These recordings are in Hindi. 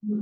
Good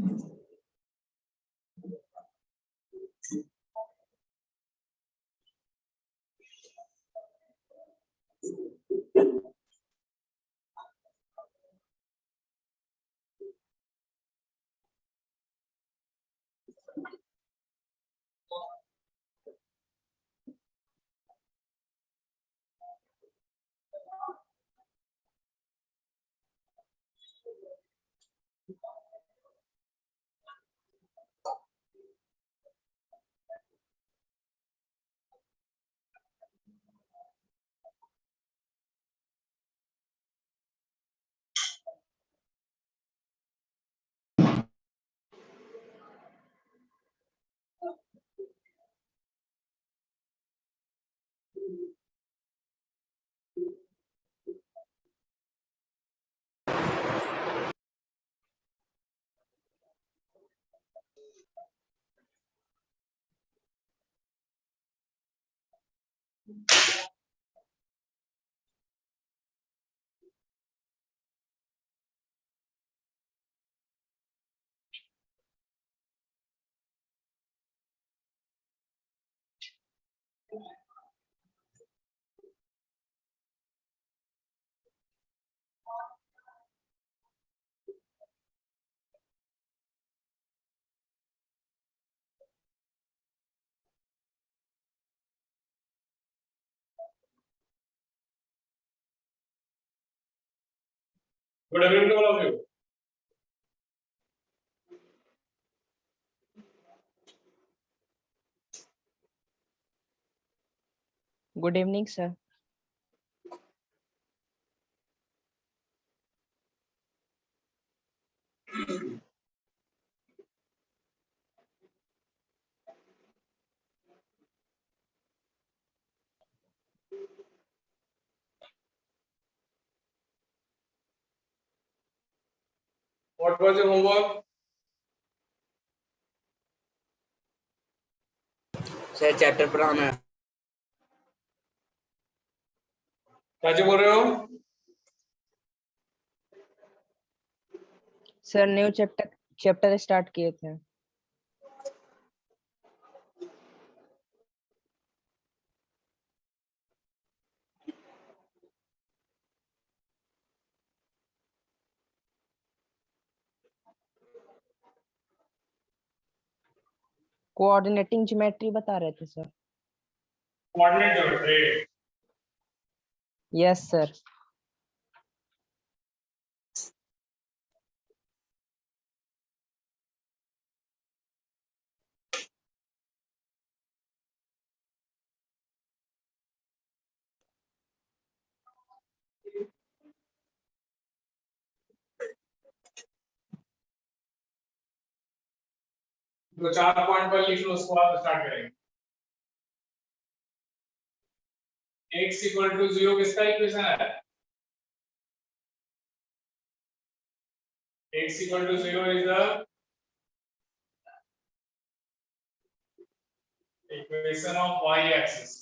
evening to all of you. Good evening, sir. What was your homework? Sir chapter पढ़ाना है। क्या जी बोल रहे हो? सर न्यू चैप्टर स्टार्ट किए थे। कोऑर्डिनेटिंग ज्योमेट्री बता रहे थे sir. Coordinate geometry. Yes sir. तो 4 पॉइंट पर लिख लो, उसको आप स्टार्ट करेंगे। x इक्वल टू 0 किसका इक्वेशन है? x equal to 0 is the equation of y axis.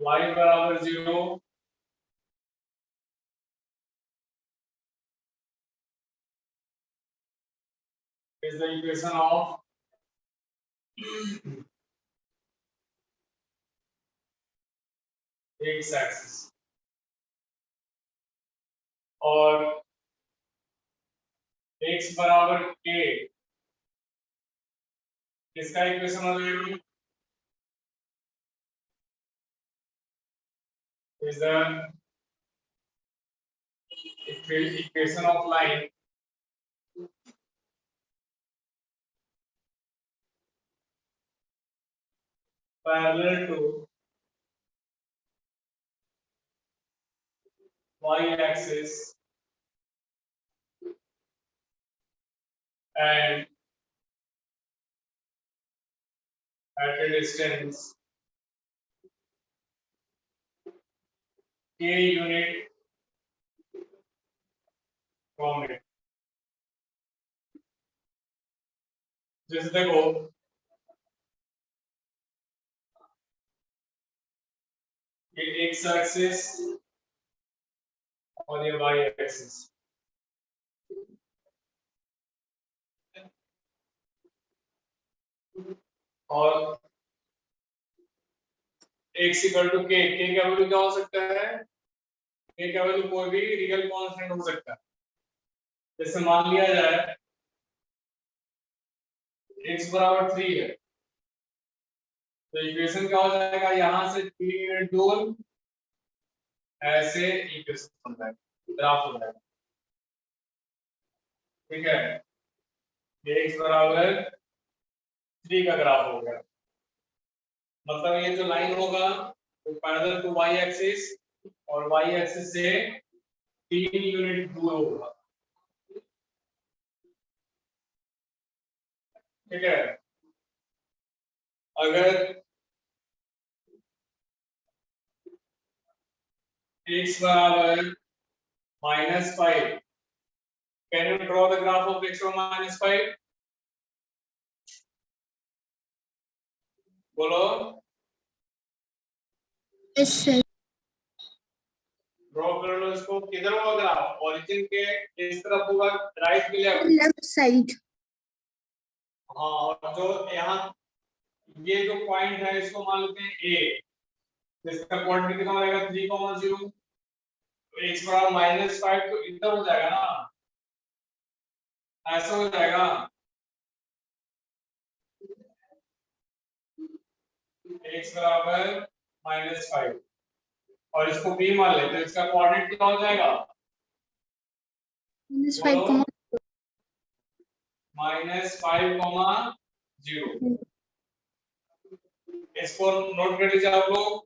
y बराबर 0 is the equation of x axis और x बराबर k किसका इक्वेशन हो जाएगा? is the equation of line parallel to y axis and at a distance k unit from it। जैसे देखो ये x एक्सिस और ये y एक्सिस। और x equal to k, k का वैल्यू क्या हो सकता है? k का वैल्यू कोई भी रियल कांस्टेंट हो सकता है। जैसे मान लिया जाए x बराबर 3 है, तो इक्वेशन क्या हो जाएगा? यहां से 3 यूनिट दूर ऐसे इक्वेशन बन जाएगा, ग्राफ हो जाएगा। ठीक है, ये x बराबर 3 का ग्राफ हो गया। मतलब ये जो लाइन होगा वो पैरेलल टू y एक्सिस और y एक्सिस से 3 यूनिट दूर होगा। ठीक है, अगर x बराबर -5, can you draw the graph of x और -5? बोलो। Yes sir. ड्रॉ कर लो इसको। किधर होगा ग्राफ? ओरिजिन के इस तरफ होगा, राइट के लेफ्ट? Left side. हाँ, और जो यहाँ ये जो पॉइंट है इसको मान लेते हैं a, इसका कोऑर्डिनेट कितना रहेगा? 3,0। तो x बराबर -5 तो इधर हो जाएगा ना, ऐसा हो जाएगा। x बराबर -5 और इसको b मान लेते हैं, इसका कोऑर्डिनेट कितना हो जाएगा? -5, -5,0। इसको नोट कर लीजिए आप लोग।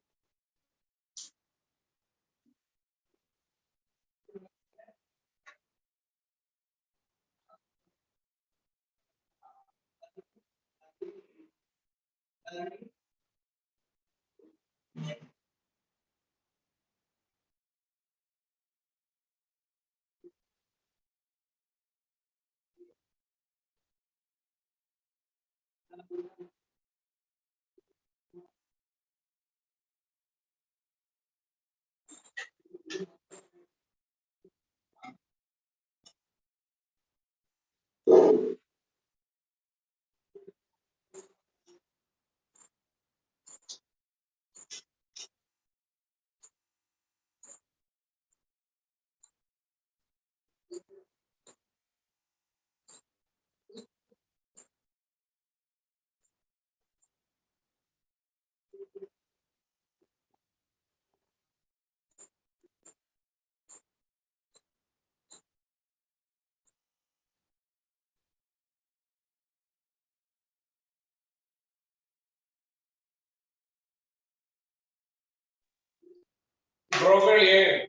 ड्रॉ कर लिए?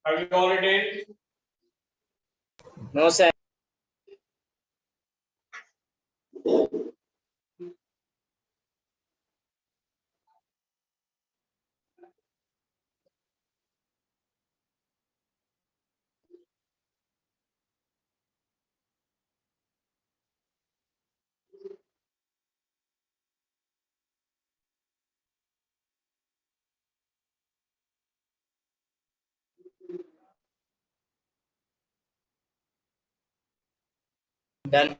Have you already? No, sir. Done.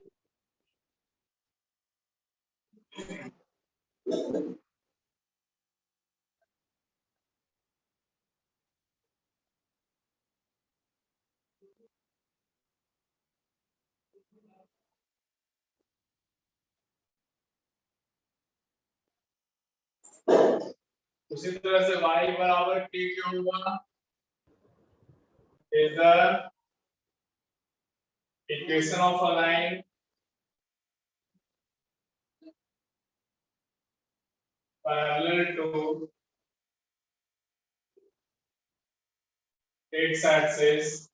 उसी तरह से y बराबर k क्यों होगा? Is the equation of a line parallel to its axis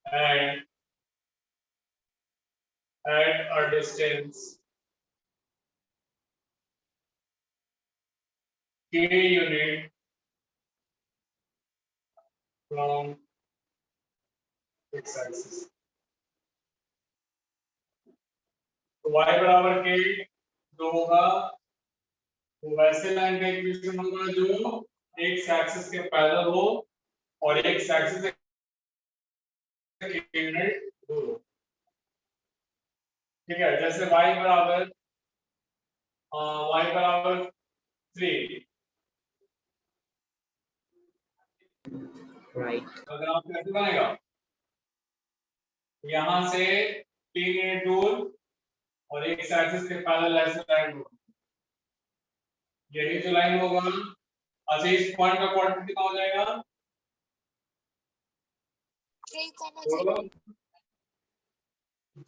and at a distance k unit from its axis. तो y बराबर k जो होगा तो वैसे लाइन का इक्वेशन होगा जो एक एक्सिस के पैरेलल हो और एक एक्सिस से यूनिट दूर हो। ठीक है, जैसे y बराबर 3, right, अगर आप कैसे बनेगा, यहाँ से 3 यूनिट दूर और एक एक्सिस के पैरेलल ऐसे लाइन दूर, यही जो लाइन होगा। अच्छा, इस पॉइंट का कोऑर्डिनेट कितना हो जाएगा?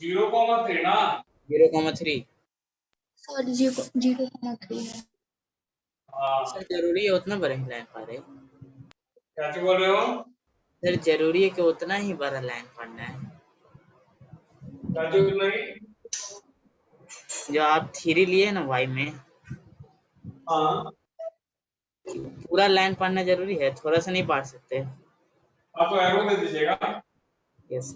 0,3 ना। 0,3। सॉरी 0,3 है। हाँ, सर जरूरी है उतना बड़ा ही लाइन पढ़े? क्या बोल रहे हो? सर जरूरी है कि उतना ही बड़ा लाइन पढ़ना है? क्या नहीं? जो आप 3 लिए ना y में, हाँ, पूरा लाइन पढ़ना जरूरी है, थोड़ा सा नहीं पढ़ सकते? आप तो एरो दे दीजिएगा। यस।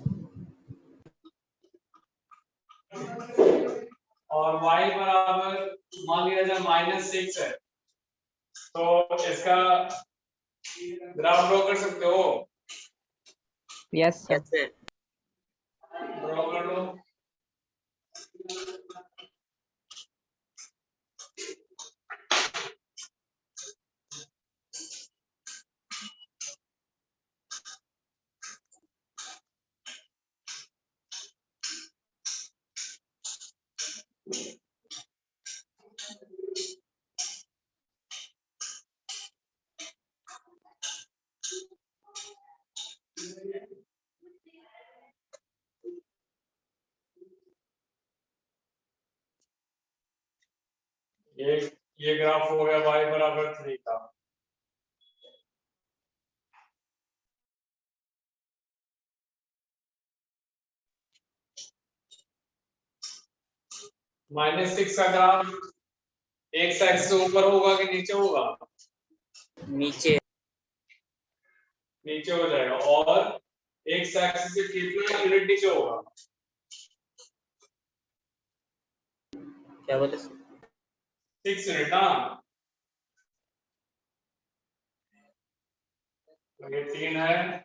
और y बराबर मान लिया जाए -6 है, तो इसका ग्राफ ड्रॉ कर सकते हो? Yes sir. Yes sir. Draw कर लो। ये ग्राफ हो गया y बराबर 3 का। -6 का ग्राफ एक एक्सिस से ऊपर होगा कि नीचे होगा? नीचे। नीचे हो जाएगा। और एक एक्सिस से कितना यूनिट नीचे होगा? क्या बोले सर? 6 यूनिट ना। तो ये 3 है,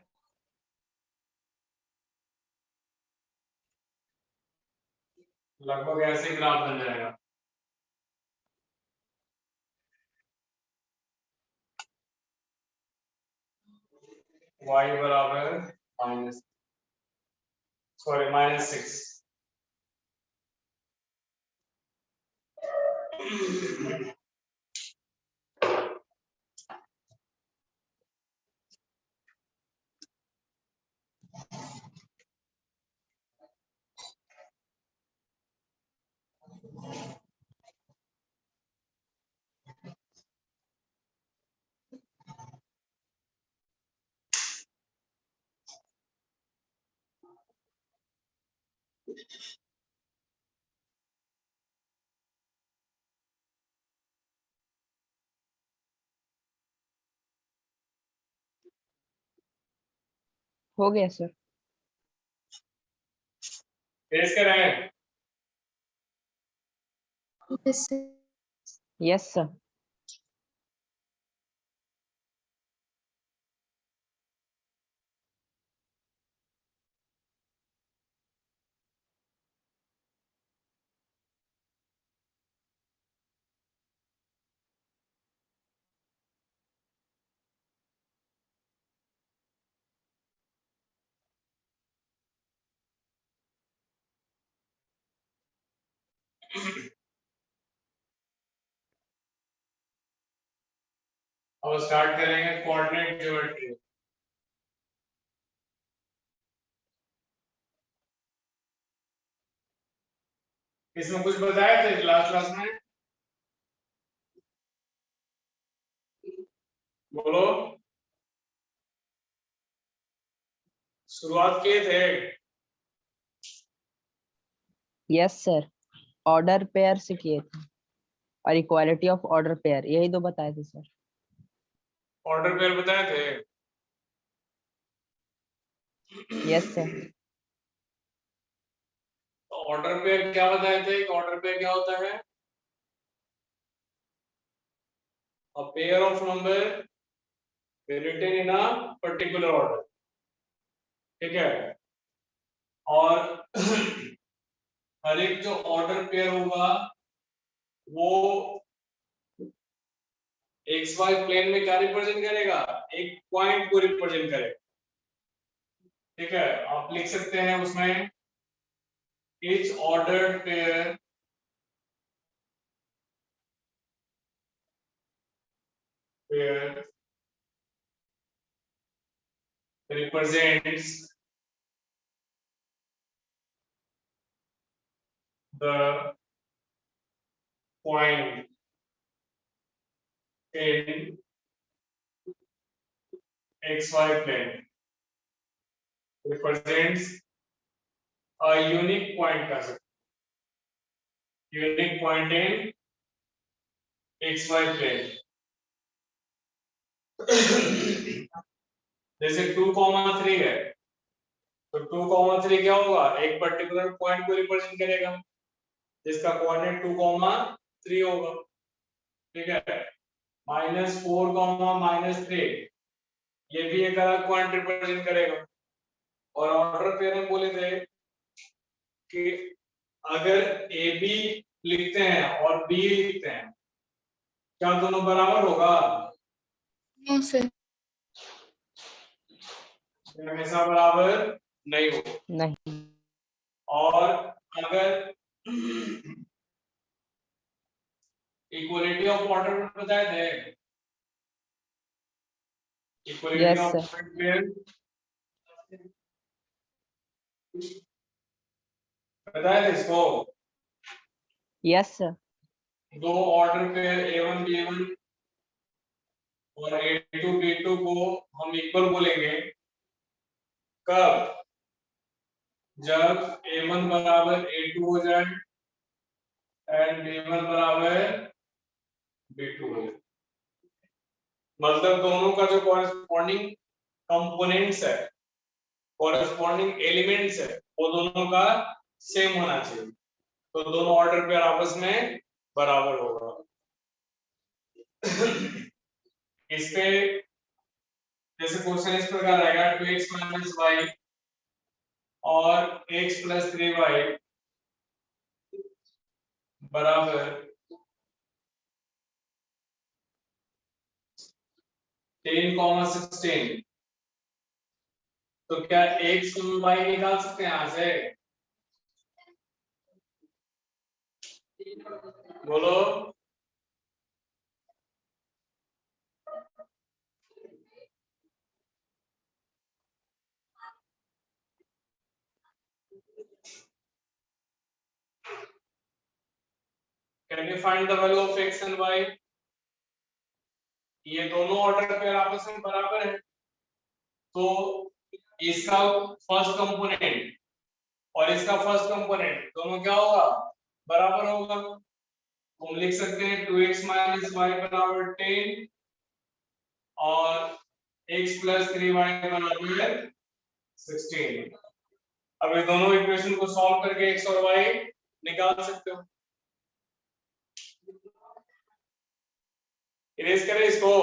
लगभग ऐसे ही ग्राफ बन जाएगा। y बराबर -6। हो गया सर। फेस कर रहे हैं? Yes sir. Yes sir. अब स्टार्ट करेंगे कोऑर्डिनेट ज्योमेट्री। इसमें कुछ बताया थे लास्ट क्लास में? बोलो, शुरुआत किए थे। यस सर, ऑर्डर पेयर से किए थे और इक्वालिटी ऑफ ऑर्डर पेयर, यही दो बताए थे सर। ऑर्डर पेयर बताए थे। Yes sir. ऑर्डर पेयर क्या बताए थे? ऑर्डर पेयर क्या होता है? a pair of number written in a particular order, ठीक है। और हर एक जो ऑर्डर पेयर होगा वो एक्स वाई प्लेन में क्या रिप्रेजेंट करेगा, एक पॉइंट को रिप्रेजेंट करेगा, ठीक है। आप लिख सकते हैं उसमें each ordered pair represents the point in xy plane, represents a unique point कर सकते, unique point in xy plane। जैसे 2,3 है तो 2,3 क्या होगा, एक पर्टिकुलर पॉइंट को रिप्रेजेंट करेगा जिसका कोऑर्डिनेट 2,3 होगा, ठीक है। -4, -3 ये भी एक अलग पॉइंट रिप्रेजेंट करेगा। और ऑर्डर पेयर में बोले थे कि अगर ए बी लिखते हैं और बी लिखते हैं क्या दोनों बराबर होगा, नो सर। हमेशा बराबर नहीं होगा। नहीं। और अगर इक्वलिटी ऑफ ऑर्डर बताए थे, equality Yes, of sir. Pair बताए थे इसको, Yes, sir. दो ऑर्डर पेयर A1 B1 और A2 B2 को हम इक्वल बोलेंगे कब, जब A1 बराबर A2 हो जाए एंड B1 बराबर B2 हो जाए। मतलब दोनों का जो कॉरेस्पॉन्डिंग कंपोनेंट्स है, कॉरेस्पॉन्डिंग एलिमेंट्स है, वो दोनों का सेम होना चाहिए, तो दोनों ऑर्डर पेयर आपस में बराबर होगा। इस पे जैसे क्वेश्चन इस प्रकार आएगा 2x - y और x + 3y बराबर 10,16, तो क्या x y निकाल सकते हैं यहां से, बोलो। Can you find the value of x and y? ये दोनों ऑर्डर पेयर आपस में बराबर है, तो इसका फर्स्ट कंपोनेंट और इसका फर्स्ट कंपोनेंट दोनों क्या होगा, बराबर होगा। हम लिख सकते हैं 2x - y बराबर 10 और x + 3y बराबर 16। अब ये दोनों इक्वेशन को सॉल्व करके x और y निकाल सकते हो। इरेज करें इसको,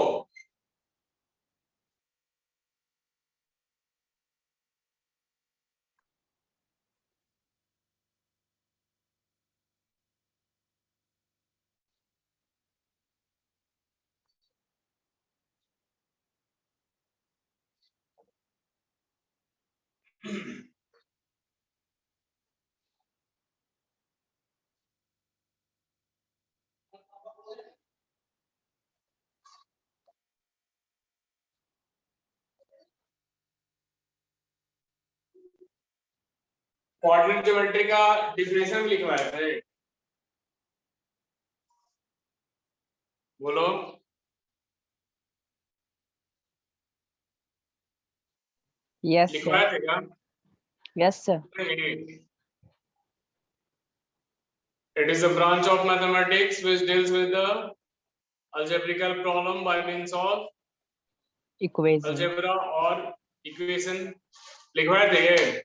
कोऑर्डिनेट ज्योमेट्री का डिफिनेशन लिखवाए थे, बोलो। Yes, sir. लिखवाए थे क्या? Yes, sir. It is a branch of mathematics which deals with the algebraical problem by means of Equation. algebra और equation। लिखवाए थे ये?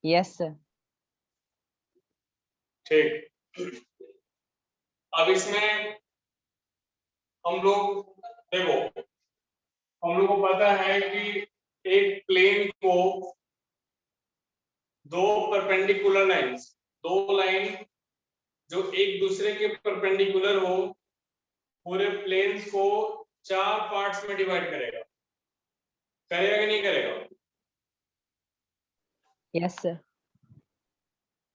Yes, sir. ठीक। अब इसमें हम लोग देखो, हम लोग को पता है कि एक प्लेन को दो परपेंडिकुलर लाइंस, दो लाइन जो एक दूसरे के परपेंडिकुलर हो, पूरे प्लेन्स को 4 पार्ट्स में डिवाइड करेगा, करेगा कि नहीं करेगा? Yes sir.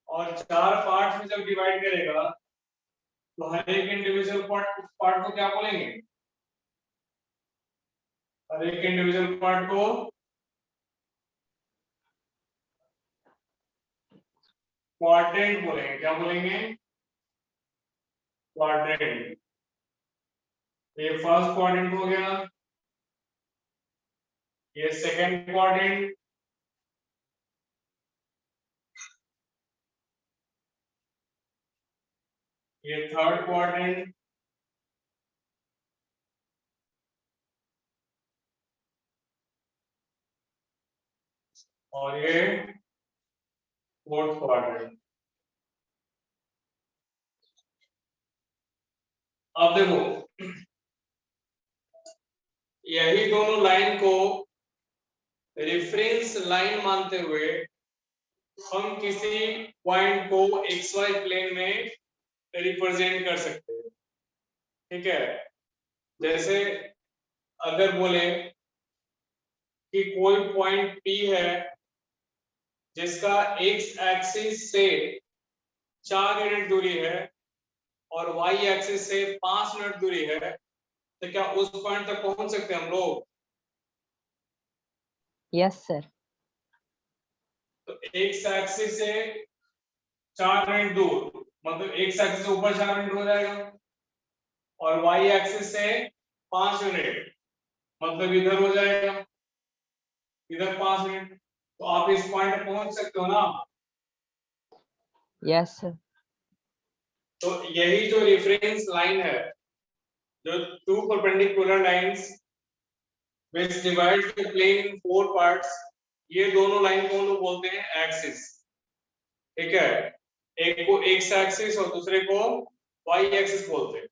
और 4 पार्ट्स में जब डिवाइड करेगा तो हर एक इंडिविजुअल पार्ट को क्या बोलेंगे? हर एक इंडिविजुअल पार्ट को क्वाड्रेंट बोलेंगे। क्या बोलेंगे? क्वाड्रेंट। ये फर्स्ट क्वाड्रेंट हो गया, ये सेकंड क्वाड्रेंट, ये थर्ड क्वाड्रेंट, और ये फोर्थ क्वाड्रेंट। अब देखो, यही दोनों लाइन को रेफरेंस लाइन मानते हुए हम किसी पॉइंट को XY प्लेन में रिप्रेजेंट कर सकते हैं। ठीक है, जैसे अगर बोले कि कोई पॉइंट P है जिसका X एक्सिस से 4 यूनिट दूरी है और Y एक्सिस से 5 यूनिट दूरी है, तो क्या उस पॉइंट तक पहुंच सकते हैं हम लोग? Yes sir. तो X एक्सिस से 4 यूनिट दूर, मतलब X एक्सिस से ऊपर 4 यूनिट हो जाएगा, और Y एक्सिस से 5 यूनिट, मतलब इधर हो जाएगा, इधर 5 यूनिट। तो आप इस पॉइंट पे पहुंच सकते हो ना? Yes sir. तो यही जो रेफरेंस लाइन है, जो two perpendicular lines which divides the plane in 4 parts, ये दोनों लाइन को हम लोग बोलते हैं एक्सिस। ठीक है, एक को X एक्सिस और दूसरे को Y एक्सिस बोलते हैं।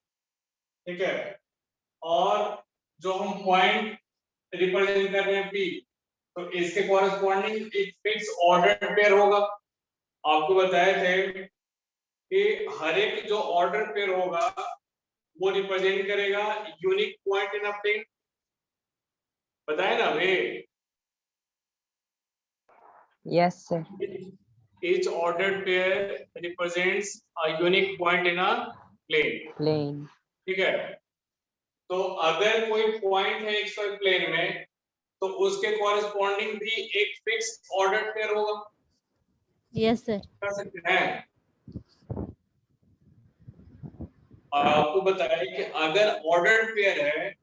ठीक है, और जो हम पॉइंट रिप्रेजेंट कर रहे हैं P, तो इसके कॉरेस्पॉन्डिंग एक फिक्स ऑर्डर पेयर होगा। आपको बताए थे कि हर एक जो ऑर्डर पेयर होगा वो रिप्रेजेंट करेगा unique point in a plane. बताए ना वे? Yes sir. Each ordered pair represents a unique point in a plane. Plane. ठीक है, तो अगर कोई पॉइंट है XY प्लेन में, तो उसके कॉरेस्पॉन्डिंग भी एक फिक्स ऑर्डर पेयर होगा। Yes sir. कर सकते हैं। और आपको बताया कि अगर ऑर्डर्ड पेयर है,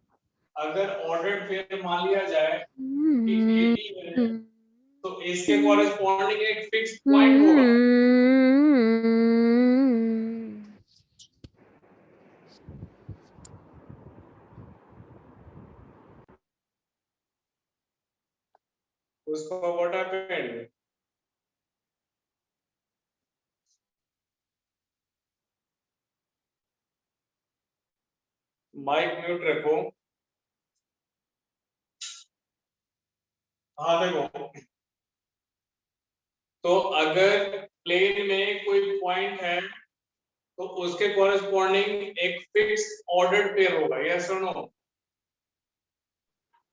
अगर ऑर्डर्ड पेयर मान लिया जाए कि AB है, तो इसके कॉरेस्पॉन्डिंग एक फिक्स पॉइंट होगा। उसको व्हाट हैपेंड? माइक म्यूट रखो। हाँ देखो, तो अगर प्लेन में कोई पॉइंट है तो उसके कॉरेस्पॉन्डिंग एक फिक्स ऑर्डर्ड पेयर होगा। यस और नो?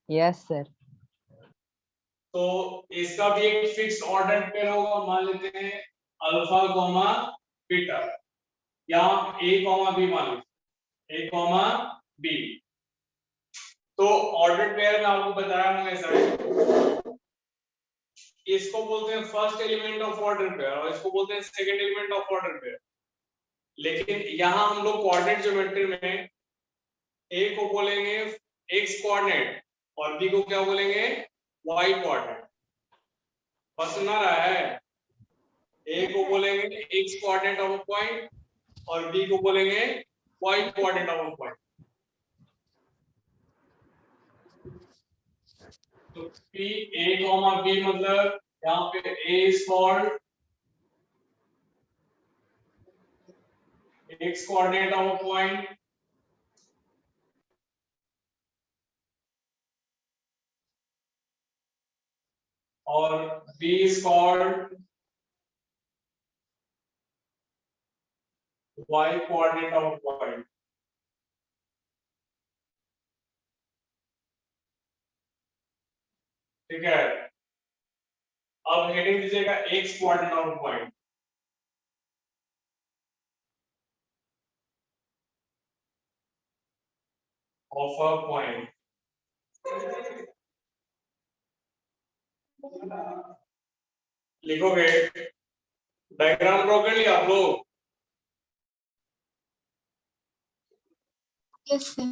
Yes sir. तो इसका भी एक फिक्स ऑर्डर्ड पेयर होगा। मान लेते हैं अल्फा कॉमा बीटा, या A कॉमा B मान लीजिए, A कॉमा B। तो ऑर्डर्ड पेयर में आपको बताया मैंने सर, इसको बोलते हैं first element of order pair और इसको बोलते हैं second element of order pair. लेकिन यहां हम लोग कोऑर्डिनेट ज्योमेट्री में A को बोलेंगे x कोऑर्डिनेट और B को क्या बोलेंगे? y coordinate. बस सुना रहा है? A को बोलेंगे x coordinate of a point और B को बोलेंगे y coordinate of a point. तो P A, B मतलब यहाँ पे A is called x coordinate of a point और B is called y coordinate of a point. ठीक है, अब हेडिंग दीजिएगा x coordinate of a point. Of a point. लिखोगे, डायग्राम ड्रॉ कर लिया आप लोग? Yes, sir.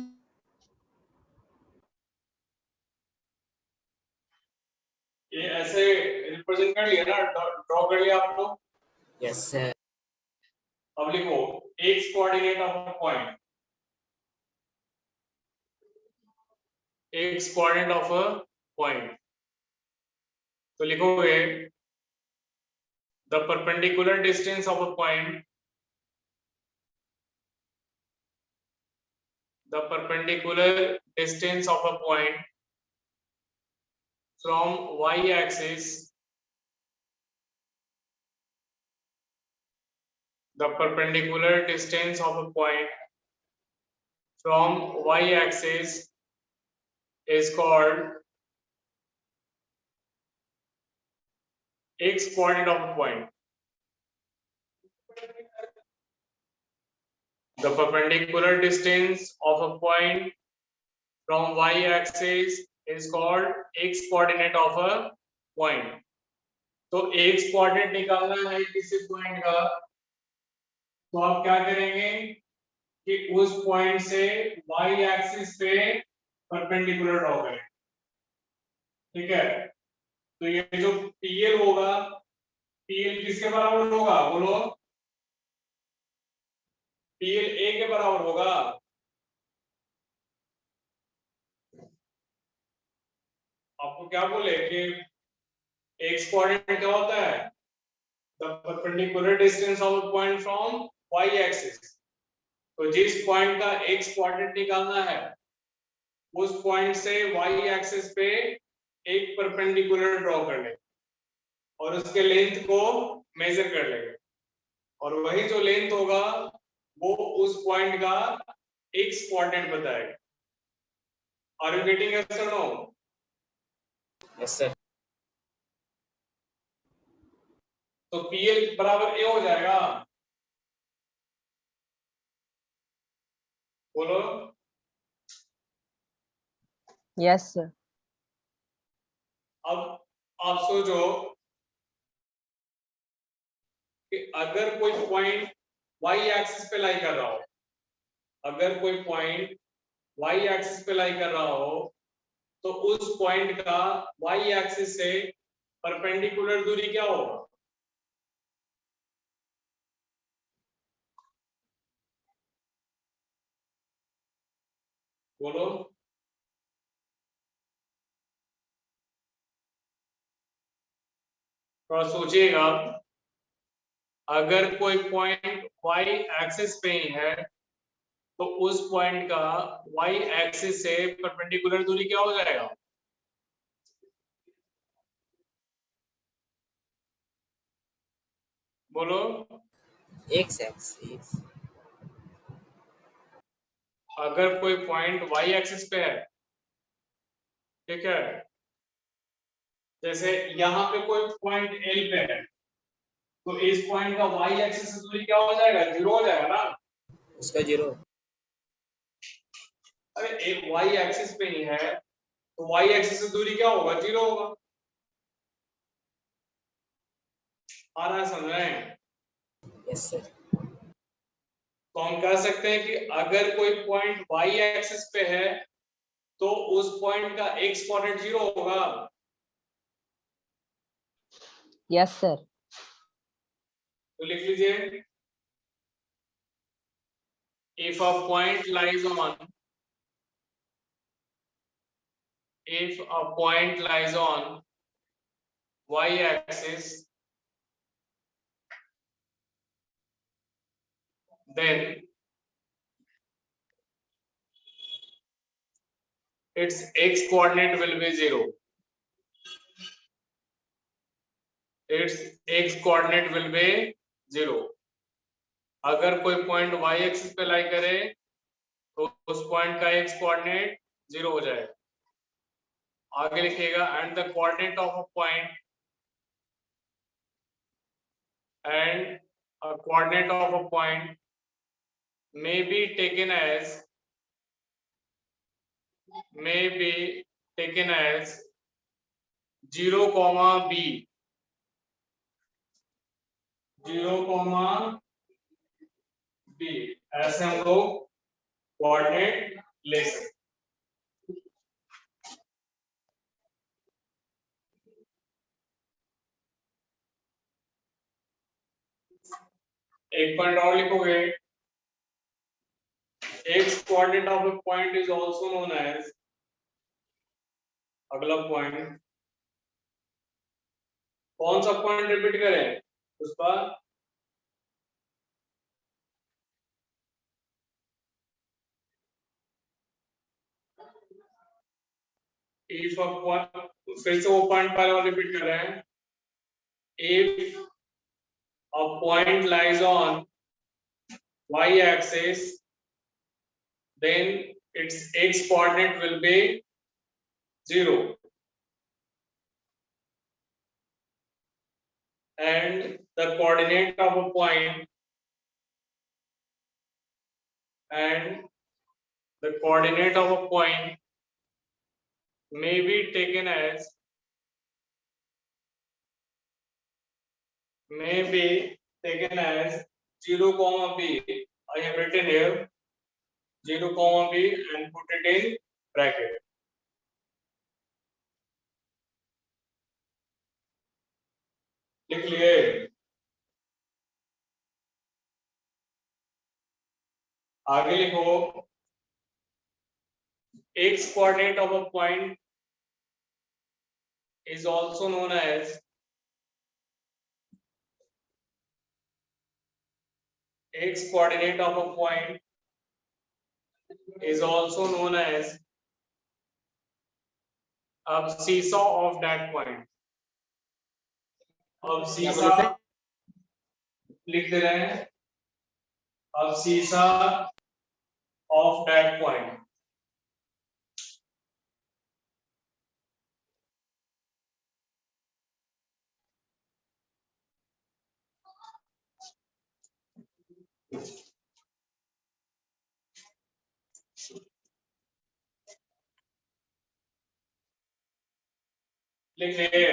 ये ऐसे रिप्रेजेंट कर लिया ना, ड्रॉ कर लिया आप लोग? Yes sir. अब लिखो x coordinate of a point. x coordinate of a point, तो लिखोगे the perpendicular distance of a point, the perpendicular distance of a point from y axis, the perpendicular distance of a point from y axis is called x coordinate of a point. The perpendicular distance of a point from y axis is called x coordinate of a point. तो x coordinate निकालना है किसी पॉइंट का, तो आप क्या करेंगे कि उस पॉइंट से y एक्सिस पे परपेंडिकुलर ड्रॉ करें. ठीक है, तो ये जो PL होगा, PL किसके बराबर होगा बोलो? PL A के बराबर होगा. आपको क्या बोले कि x कोऑर्डिनेट क्या होता है? The perpendicular distance of a point from y axis. तो जिस पॉइंट का x कोऑर्डिनेट निकालना है, उस पॉइंट से y एक्सिस पे एक परपेंडिकुलर ड्रॉ कर लेंगे और उसके लेंथ को मेजर कर लेंगे, और वही जो लेंथ होगा वो उस पॉइंट का x कोऑर्डिनेट बताएगा. Are you getting it or no? Yes sir. तो PL बराबर A हो जाएगा. बोलो. yes sir. अब आप सोचो कि अगर कोई पॉइंट y एक्सिस पे लाई कर रहा हो, अगर कोई पॉइंट y एक्सिस पे लाई कर रहा हो, तो उस पॉइंट का y एक्सिस से परपेंडिकुलर दूरी क्या होगा? बोलो. थोड़ा सोचिएगा. अगर कोई पॉइंट y एक्सिस पे ही है, तो उस पॉइंट का y एक्सिस से परपेंडिकुलर दूरी क्या हो जाएगा? बोलो. X axis. अगर कोई पॉइंट y एक्सिस पे है, ठीक है, जैसे यहाँ पे कोई पॉइंट L पे है, तो इस पॉइंट का y एक्सिस से दूरी क्या हो जाएगा? 0 हो जाएगा ना. उसका 0। अरे एक y एक्सिस पे ही है, तो y एक्सिस से दूरी क्या होगा? 0 होगा. आ रहा है समझ रहे हैं? Yes sir. तो हम कह सकते हैं कि अगर कोई पॉइंट y एक्सिस पे है, तो उस पॉइंट का x कोऑर्डिनेट 0 होगा. yes sir. तो लिख लीजिए, if a point lies on y axis, then its x coordinate will be 0. its x coordinate will be 0. अगर कोई पॉइंट y एक्सिस पे लाई करे तो उस पॉइंट का x कोऑर्डिनेट 0 हो जाएगा। आगे लिखिएगा and the coordinate of a point and a coordinate of a point may be taken as 0, b 0, b ऐसे हम लोग कोऑर्डिनेट ले सकते। एक पॉइंट और लिखोगे, x coordinate of a point is also known as, अगला पॉइंट कौन सा पॉइंट रिपीट करें उस पर, if a point, फिर से वो पॉइंट पहले रिपीट कर रहे हैं, if a point lies on y axis then its x coordinate will be 0 and the coordinate of a point may be taken as 0, b. I have written here 0, b and put it in bracket. लिख लिए। आगे लिखो x coordinate of a point is also known as x coordinate of a point is also known as अब seesaw of that point। अब seesaw लिख दे रहे हैं, अब seesaw of that point। लिख लिए।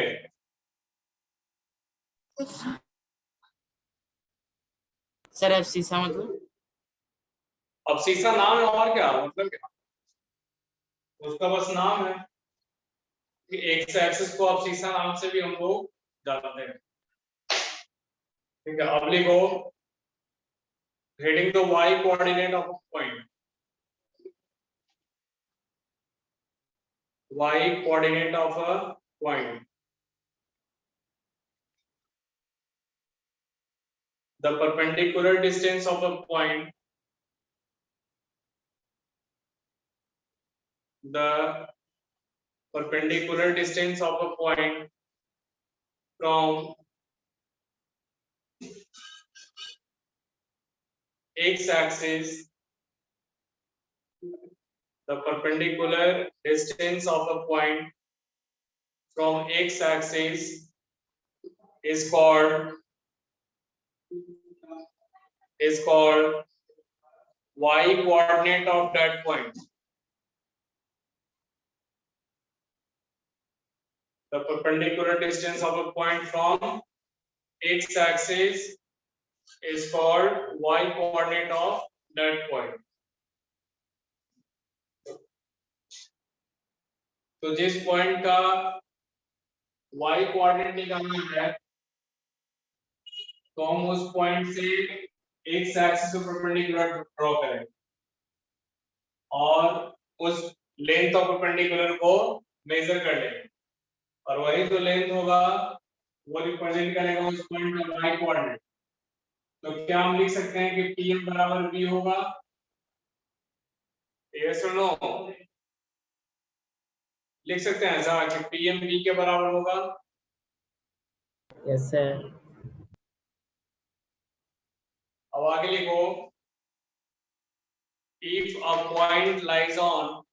सर एफ शीशा मतलब अब शीशा नाम है और क्या मतलब क्या, उसका बस नाम है कि एक्स एक्सिस को अब शीशा नाम से भी हम लोग जानते हैं। ठीक है, अब लिखो heading the y coordinate of a point, y coordinate of a point, the perpendicular distance of a point, the perpendicular distance of a point from x axis, the perpendicular distance of a point from x axis is called y coordinate of that point. The perpendicular distance of a point from x axis is called y coordinate of that point. तो जिस पॉइंट का y कोऑर्डिनेट निकालना है तो हम उस पॉइंट से x एक्सिस पे परपेंडिकुलर ड्रॉ करें और उस लेंथ ऑफ परपेंडिकुलर को मेजर कर लेंगे और वही जो लेंथ होगा वो रिप्रेजेंट करेगा उस पॉइंट का y कोऑर्डिनेट। तो क्या हम लिख सकते हैं कि pm बराबर v होगा, yes or no? लिख सकते हैं ऐसा कि pm v के बराबर होगा। Yes sir. अब आगे लिखो, if a point lies on,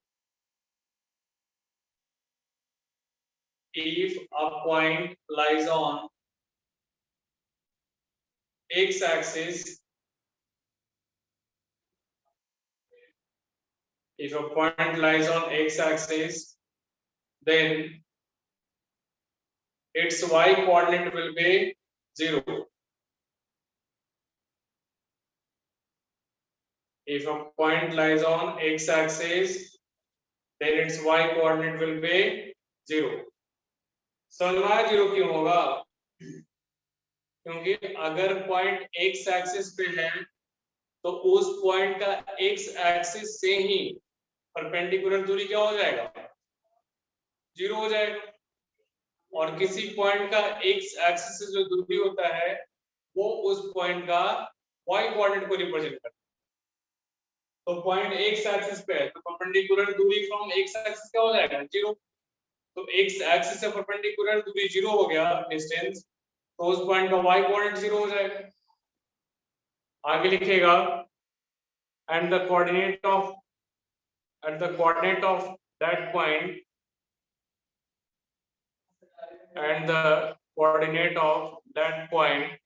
if a point lies on x axis, if a point lies on x axis, then its y coordinate will be 0. If a point lies on x axis, then its y coordinate will be 0. समझना 0 क्यों होगा? क्योंकि अगर पॉइंट x एक्सिस पे है तो उस पॉइंट का x एक्सिस से ही परपेंडिकुलर दूरी क्या हो जाएगा? 0 हो जाएगा। और किसी पॉइंट का x एक्सिस से जो दूरी होता है वो उस पॉइंट का y कोऑर्डिनेट को रिप्रेजेंट करता है। तो पॉइंट x एक्सिस पे है तो परपेंडिकुलर दूरी फ्रॉम x एक्सिस क्या हो जाएगा? 0। तो x एक्सिस से परपेंडिकुलर दूरी 0 हो गया डिस्टेंस, तो उस पॉइंट का y कोऑर्डिनेट 0 हो जाएगा। आगे लिखेगा and the coordinate of that point, and the coordinate of that point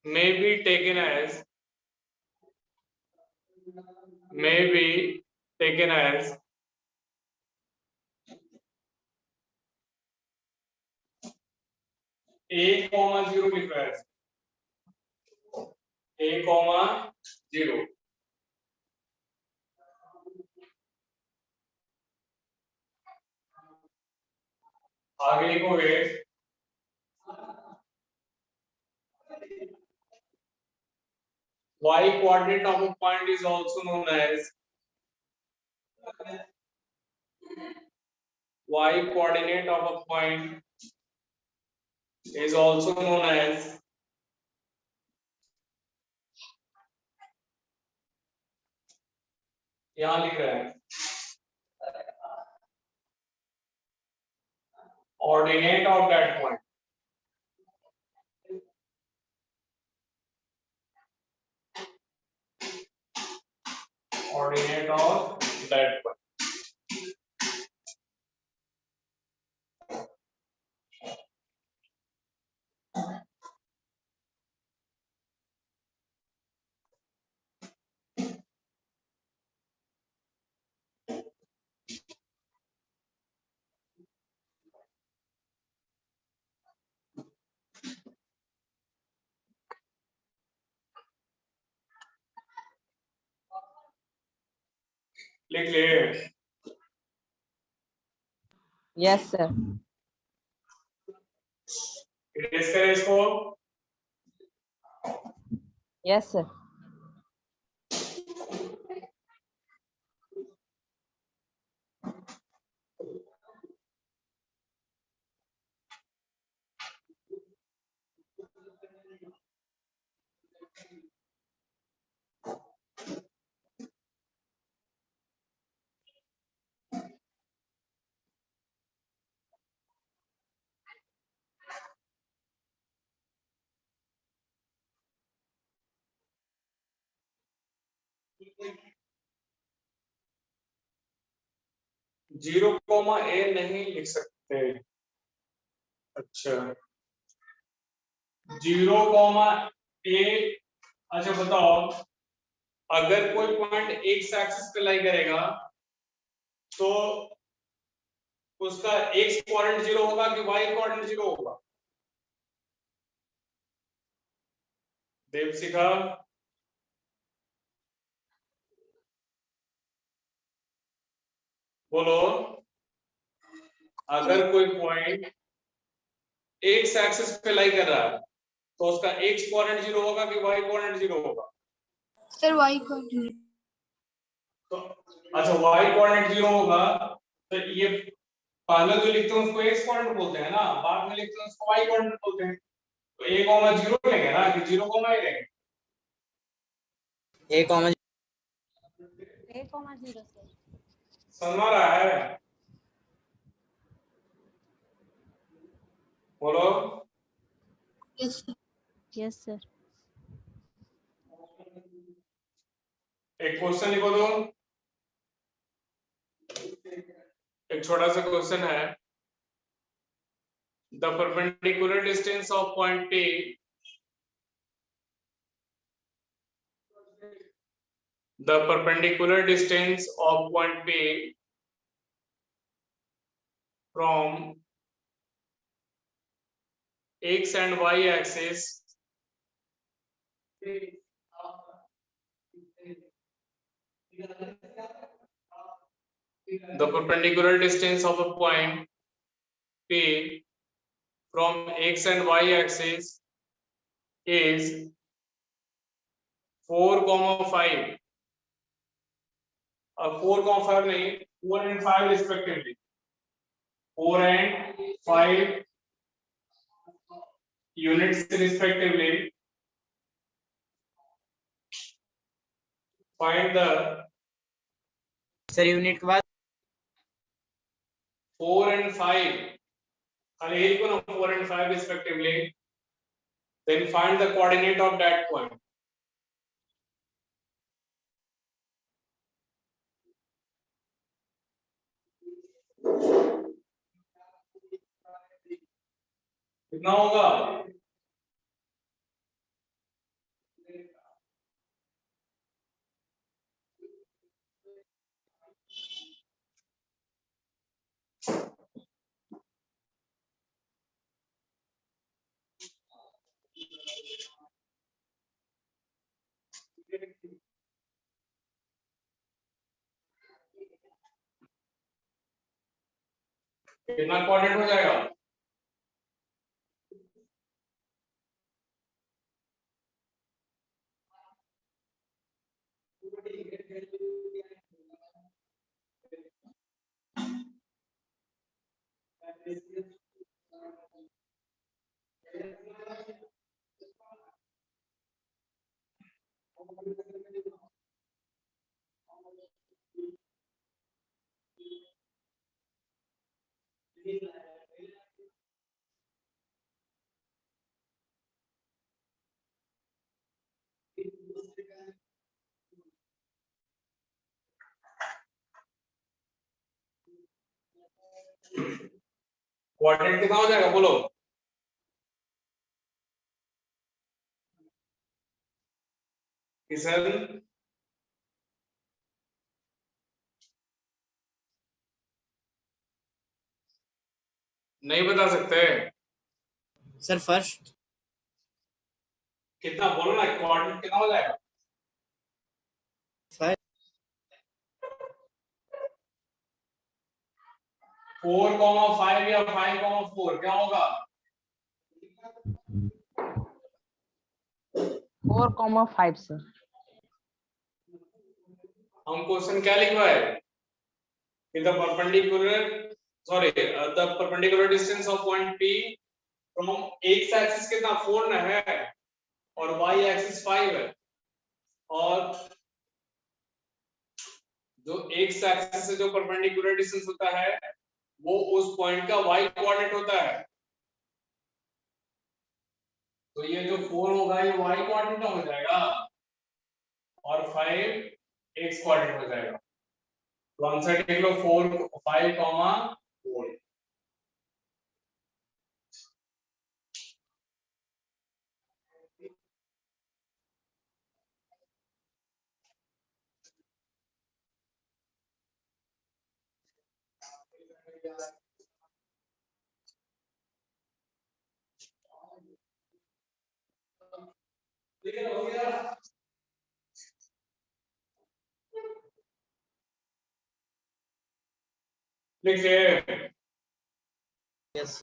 may be taken as a comma 0 लिख रहा है, a comma 0। आगे लिखोगे y coordinate of a point is also known as y coordinate of a point is also known as यहां लिख रहा है ordinate of that point। Ordinate of that point। लिख ले। Yes sir. इरेज करें इसको। Yes sir. जीरो कॉमा ए नहीं लिख सकते। अच्छा, जीरो कॉमा ए। अच्छा बताओ, अगर कोई पॉइंट एक्स एक्सिस पे लाई करेगा तो उसका एक्स कोऑर्डिनेट 0 होगा कि वाई कोऑर्डिनेट 0 होगा? देवशिखा, बोलो। अगर कोई पॉइंट एक्स एक्सिस पे लाई कर रहा है तो उसका एक्स कोऑर्डिनेट 0 होगा कि वाई कोऑर्डिनेट 0 होगा? Sir y coordinate. तो अच्छा, वाई कोऑर्डिनेट 0 होगा तो ये पहले जो लिखते हैं उसको एक्स कोऑर्डिनेट बोलते हैं ना, बाद में लिखते हैं उसको वाई कोऑर्डिनेट बोलते हैं। तो ए कॉमा 0 लेंगे ना कि 0 कॉमा ए लेंगे? ए कॉमा 0 सर। समझ आ रहा है? बोलो। Yes, sir. Yes, sir. एक क्वेश्चन लिखो तो, एक छोटा सा क्वेश्चन है। The perpendicular distance of point P the perpendicular distance of point P from x and y axis the perpendicular distance of a point P from x and y axis is 4,5 और 4,5 नहीं 4 and 5 respectively 4 and 5 units respectively. Find the sir unit के बाद 4 and 5 खाली एक को ना 4 and 5 respectively, then find the coordinate of that point. कितना होगा? कितना कोऑर्डिनेट हो जाएगा? कोऑर्डिनेट कितना हो जाएगा बोलो? किशन नहीं बता सकते? सर फर्स्ट कितना बोलो ना, कोऑर्डिनेट कितना हो जाएगा? 4,5 या 5,4 क्या होगा? 4,5 सर। हम क्वेश्चन क्या लिखवाए? The perpendicular distance of point P from x axis कितना 4 ना है और y एक्सिस 5 है, और जो x एक्सिस से जो परपेंडिकुलर डिस्टेंस होता है वो उस पॉइंट का y कोऑर्डिनेट होता है। तो ये जो 4 होगा ये y कोऑर्डिनेट हो जाएगा और 5 x कोऑर्डिनेट हो जाएगा। तो आंसर देख लो 4 5,4। हो गया। लिखिए यस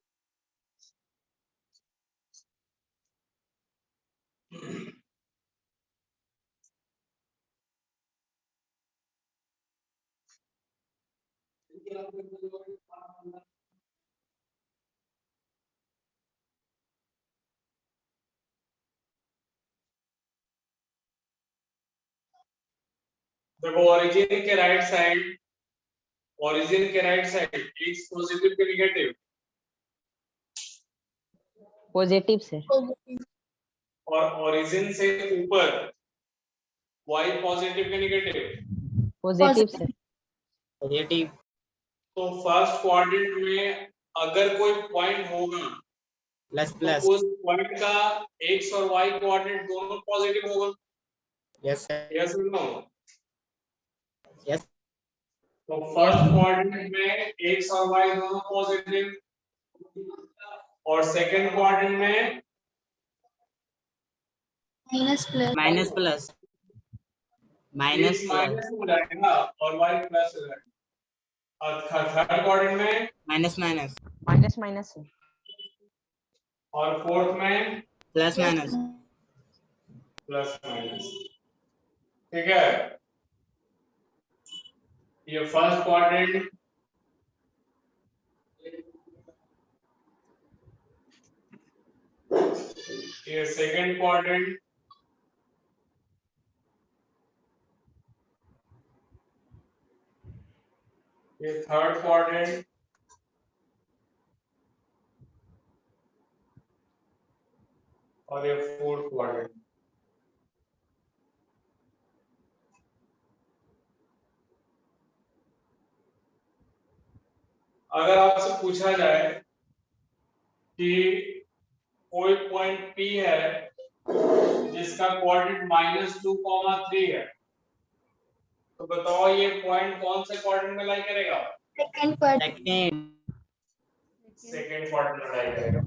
देखो ओरिजिन के राइट साइड x पॉजिटिव के नेगेटिव पॉजिटिव सर। Positive. और ओरिजिन से ऊपर y पॉजिटिव के negative? Positive Positive. Sir. Positive. तो फर्स्ट क्वाड्रेंट में अगर कोई पॉइंट होगा प्लस तो प्लस। उस पॉइंट का x और y कोऑर्डिनेट दोनों पॉजिटिव होगा। Yes sir. यस और नो? यस। तो फर्स्ट क्वाड्रेंट में x और y दोनों पॉजिटिव और सेकंड क्वाड्रेंट में Minus plus. Minus plus. Minus x plus. Minus हो जाएगा और y प्लस हो जाएगा। और थर्ड क्वाड्रेंट में minus minus. Minus minus sir. और फोर्थ में प्लस माइनस। Plus minus. ठीक है, ये फर्स्ट क्वाड्रेंट, ये सेकंड क्वाड्रेंट, ये थर्ड क्वाड्रेंट और ये फोर्थ क्वाड्रेंट। अगर आपसे पूछा जाए कि कोई पॉइंट P है जिसका कोऑर्डिनेट -2, 3 है, तो बताओ ये पॉइंट कौन से क्वाड्रेंट में लाई करेगा? Second quadrant. Second. Second quadrant में लाई करेगा।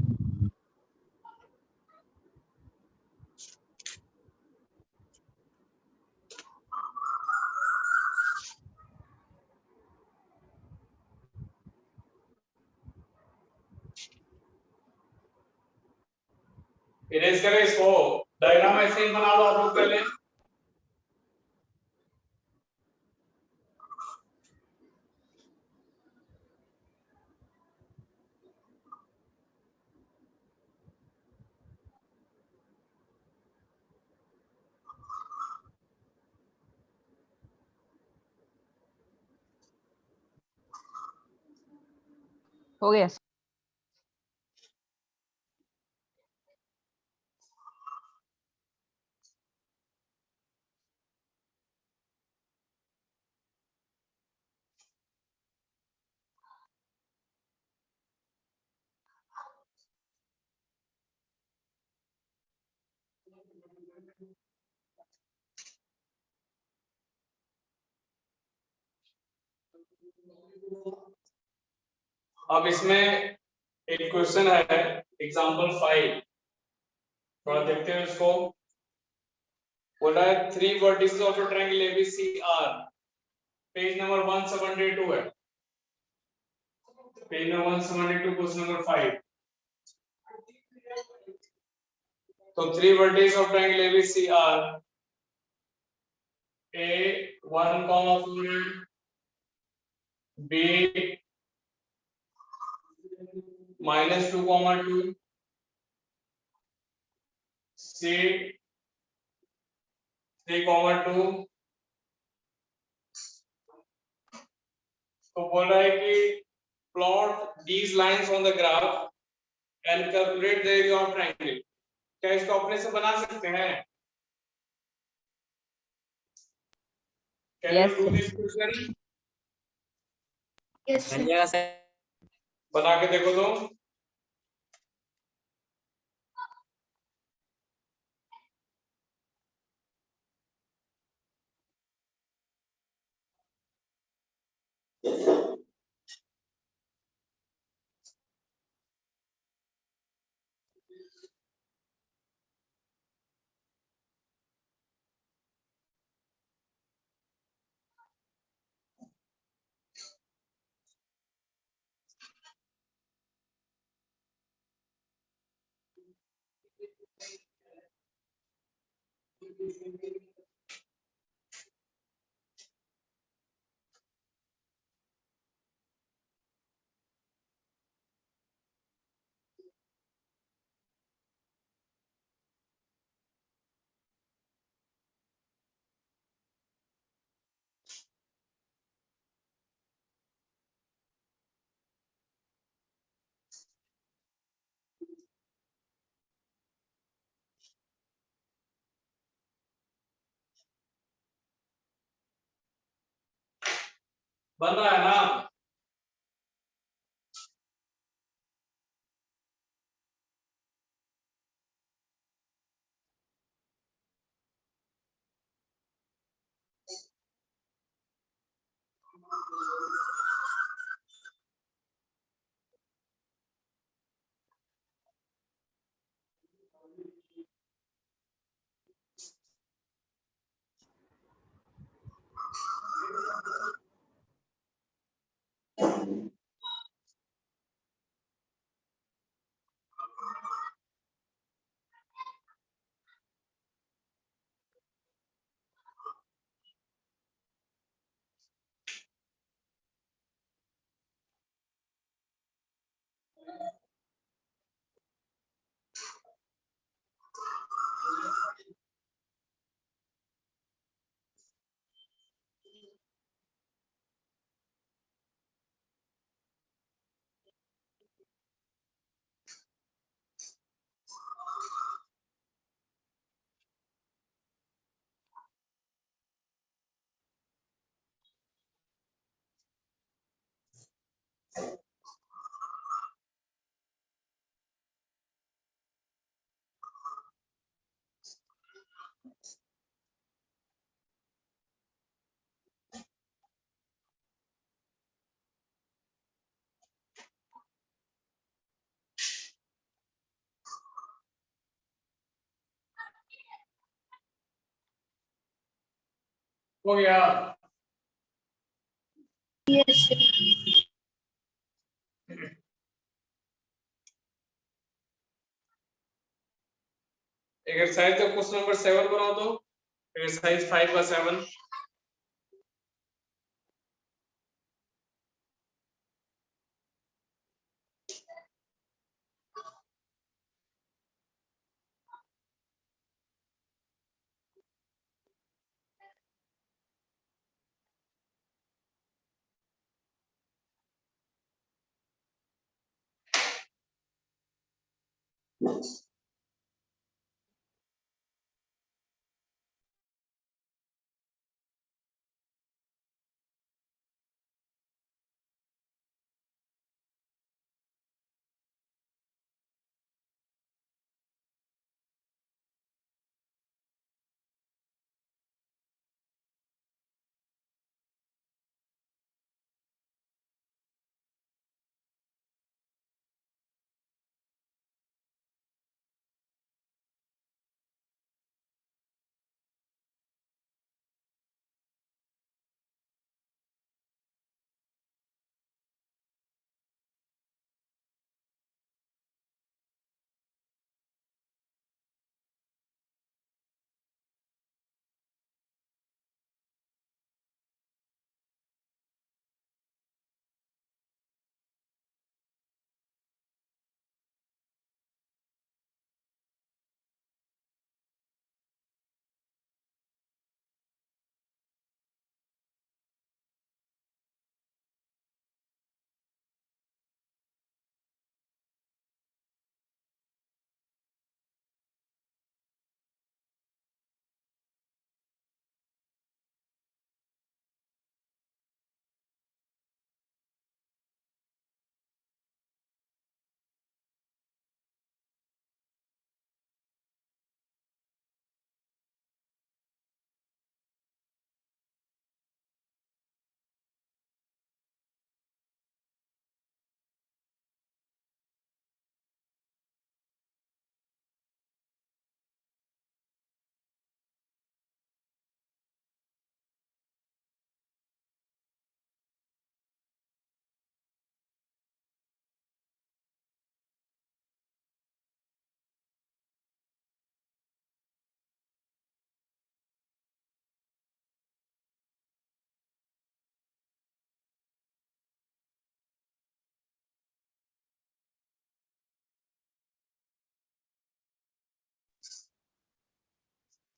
इरेज करें इसको, डायग्राम ऐसे ही बना लो आप लोग पहले। हो गया सर। अब इसमें एक क्वेश्चन है, एग्जांपल 5, थोड़ा देखते हैं इसको। बोला है 3 vertices of a triangle ABC are, page number 172 है, पेज नंबर 172, क्वेश्चन नंबर 5। तो 3 vertices of triangle ABC are A 1, 4 है, B -2, 2, C 3, 2। तो बोल रहा है कि plot these lines on the graph and calculate the area of triangle. क्या इसको अपने से बना सकते हैं? Can you Yes, do sir. This question? Yes, बन sir. जाएगा सर। बना के देखो तो। बन रहा है ना? हो गया? Yes, sir. एक्सरसाइज का क्वेश्चन नंबर 7 बनाओ तो। एक्सरसाइज 5 का 7।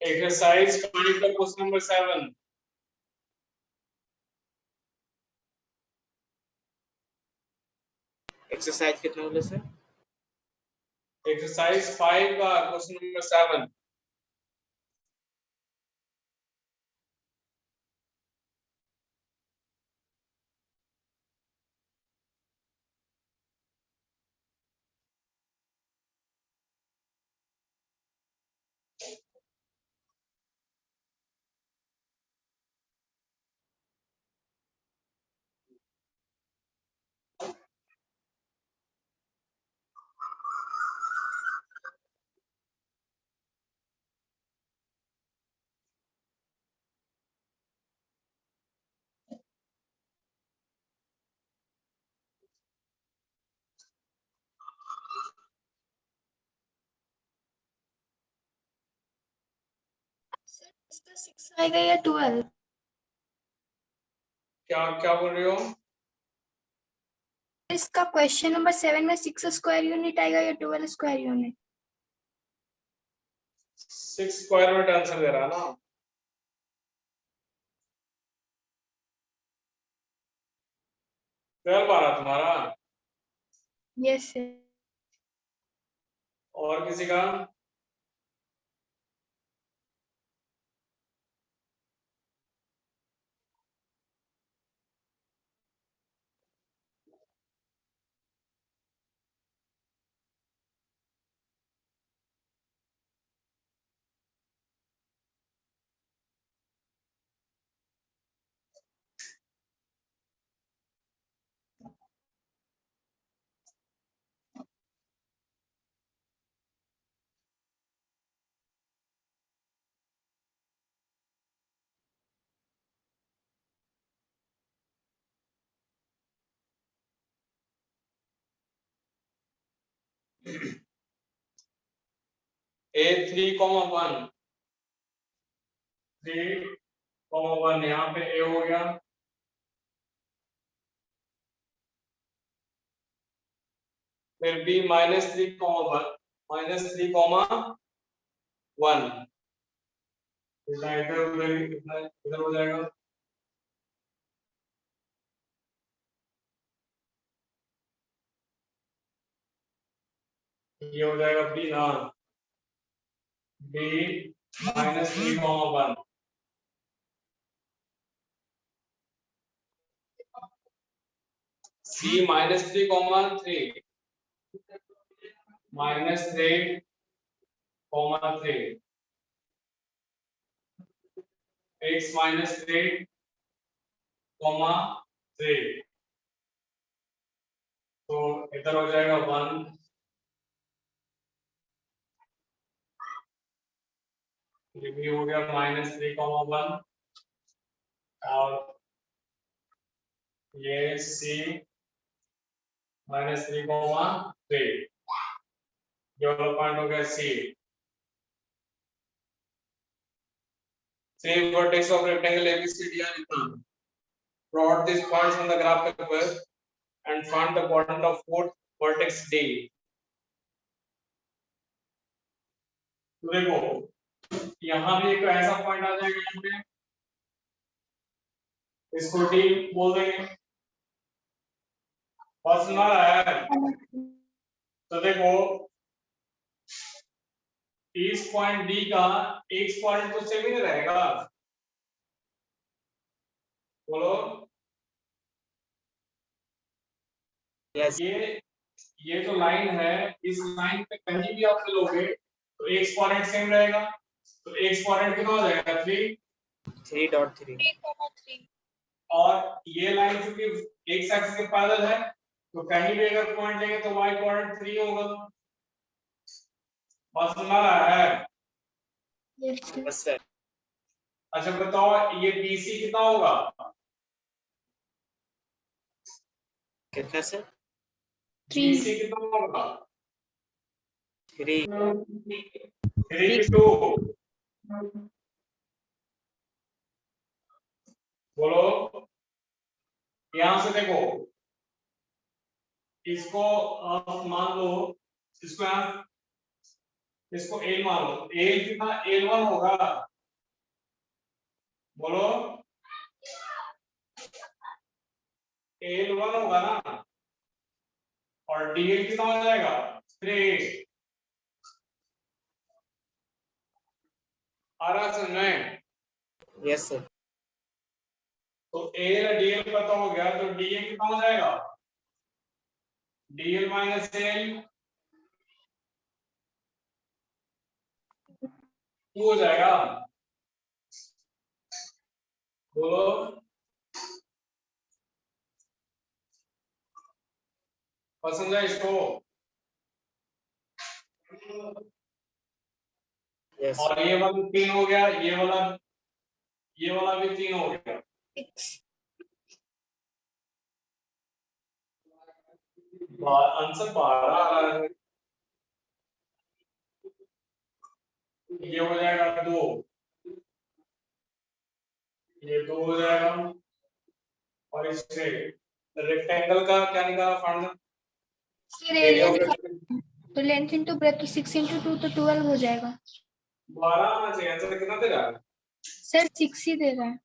एक्सरसाइज 5 का क्वेश्चन नंबर 7। एक्सरसाइज कितना बोले सर? एक्सरसाइज 5 का क्वेश्चन नंबर 7। इसका 6 आएगा या 12? क्या क्या बोल रही हो? इसका क्वेश्चन नंबर 7 में 6 स्क्वायर यूनिट आएगा या 12 square unit? 6 square root answer दे रहा है ना। ट्वेल्व आ रहा तुम्हारा। Yes sir. और किसी का? A3,1 3,1 यहाँ पे A हो गया। फिर B -3,1 -3,1 इधर उधर इधर हो जाएगा। ये हो जाएगा B ना। B -3,1 C -3,3 -3,3 x -3,3 तो इधर हो जाएगा 1 ये भी हो गया -3,1 और ये C -3,3 ये वाला पॉइंट हो गया C। Say vertex of rectangle ABCD are written. Plot these points on the graph paper and find the quadrant of fourth vertex D. तो देखो यहाँ भी एक ऐसा पॉइंट आ जाएगा यहाँ पे, इसको D बोल देंगे। बात सुना रहा है? तो देखो इस पॉइंट D का एक्स पॉइंट तो सेम ही रहेगा। बोलो यस ये जो लाइन है इस लाइन पे कहीं भी आप चलोगे तो एक्स कोऑर्डिनेट सेम रहेगा। तो एक्स कोऑर्डिनेट कितना हो जाएगा 3 3.3 और ये लाइन क्योंकि एक्स एक्सिस के पैरेलल है तो कहीं भी अगर पॉइंट लेंगे तो y कोऑर्डिनेट 3 होगा। बात समझ आ रहा है? Yes sir. यस सर अच्छा बताओ ये BC कितना होगा? कितना सर? BC कितना होगा? 3 3 बोलो यहां से देखो इसको आप मान लो इसको यहाँ इसको L मान लो। L कितना L1 होगा? बोलो L1 होगा ना और DL कितना हो जाएगा 3 आ रहा समझ में? यस सर तो AL DL पता हो गया तो DL कितना हो जाएगा DL माइनस L 2 हो जाएगा। बोलो पसंद है इसको? यस और ये वाला 3 हो गया ये वाला भी 3 हो गया। आंसर 12 आ रहा है। ये हो जाएगा 2 ये 2 हो जाएगा और इससे रेक्टेंगल का क्या निकाला formula? Sir area area of तो लेंथ इंटू ब्रेथ 6 इंटू 2 तो 12 हो जाएगा 12 आना चाहिए। आंसर कितना दे रहा है? सर 6 ही दे रहा है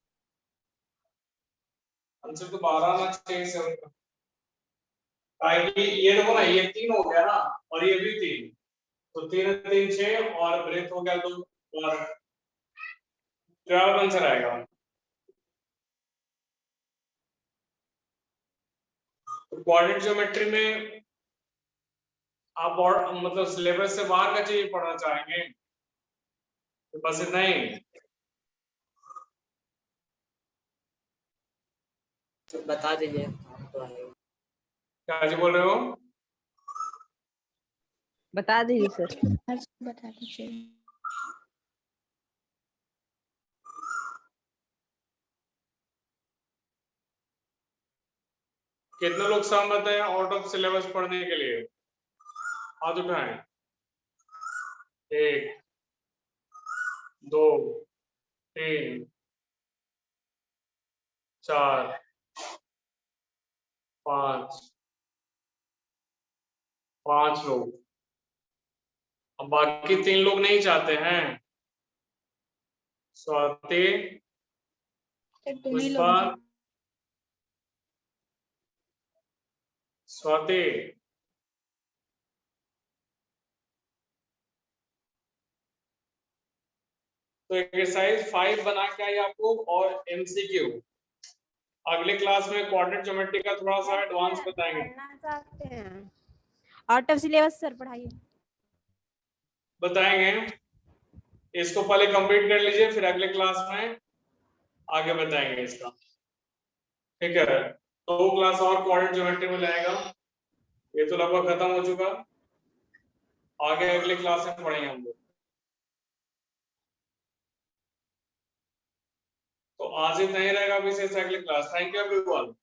आंसर तो 12 आना चाहिए सर। ताकि ये देखो ना, ये 3 हो गया ना और ये भी 3, तो 3 3 6 और ब्रेथ हो गया 2 और 12 आंसर आएगा। तो कोऑर्डिनेट ज्योमेट्री में आप और मतलब सिलेबस से बाहर का चीज पढ़ना चाहेंगे तो बस इतना ही। तो बता दीजिए, हम तो आएगा। क्या जी बोल रहे हो? बता दीजिए सर। बता दीजिए कितने लोग सहमत हैं आउट ऑफ सिलेबस पढ़ने के लिए? हाथ उठाएं। 1 2 3 4 5 लोग। अब बाकी 3 लोग नहीं चाहते हैं। स्वाति, सर तुम ही पुष्पा, लोग स्वाति, तो एक्सरसाइज 5 बना के आई आपको और एमसीक्यू। अगले क्लास में कोऑर्डिनेट ज्योमेट्री का थोड़ा सा एडवांस बताएंगे। पढ़ना चाहते हैं आउट ऑफ सिलेबस सर, पढ़ाइए। इसको पहले कंप्लीट कर लीजिए, फिर अगले क्लास में आगे बताएंगे इसका। ठीक है, 2 क्लास और कोऑर्डिनेट ज्योमेट्री में जाएगा। ये तो लगभग खत्म हो चुका, आगे अगले क्लास में पढ़ेंगे हम लोग। तो आज इतना ही रहेगा विशेष अगले क्लास। Thank you everyone.